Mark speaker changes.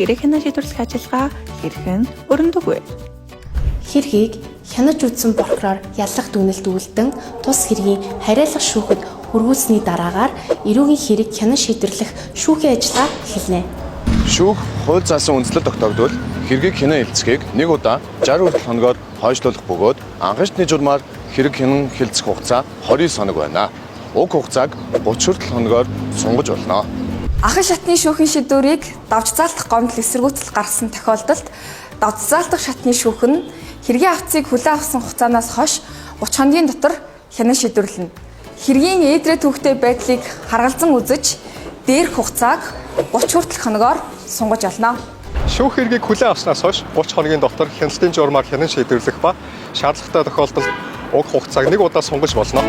Speaker 1: хэрэг хянаа шийдвэрлэх ажиллагаа хэрхэн өрөндөггүй.
Speaker 2: Хэргийг хянаж үзсэн прокурор яллах дүгнэлт үлдэн тус хэргийн хариалах шүүхэд хүргүүлсний дараагаар эрүүгийн хэрэг хянан шийдвэрлэх шүүхийн ажиллагаа эхэлнэ.
Speaker 3: Шүүх хууль заасан үндслэл тогтоогдвол хэргийг хянан хэлцгийг 1 удаа 60 хүртэл хоногоор хойшлуулах бөгөөд анхны журмаар хэрэг хянан хэлцэх хугацаа 29 хоног байна. Уг хугацааг 30 хүртэл хоногоор сунгаж болно.
Speaker 4: Ахын шатны шүүхийн шийдвэрийг давж заалтах гомдол эсэргүүцэл гаргасан тохиолдолд давж заалтах шатны шүүх нь хэргийн авцыг хүлээн авсан хугацаанаас хойш 30 хоногийн дотор хянан шийдвэрлэнэ. Хэргийн ээдрээ төвхтэй байдлыг харгалзан үзэж дээрх хугацааг 30 хүртэлх хоногоор сунгаж олно.
Speaker 5: Шүүх хэргийг хүлээн авснаас хойш 30 хоногийн дотор хяналтын журмаар хянан шийдвэрлэх ба шаардлагатай тохиолдолд уг хугацааг 1 удаа сунгаж болно.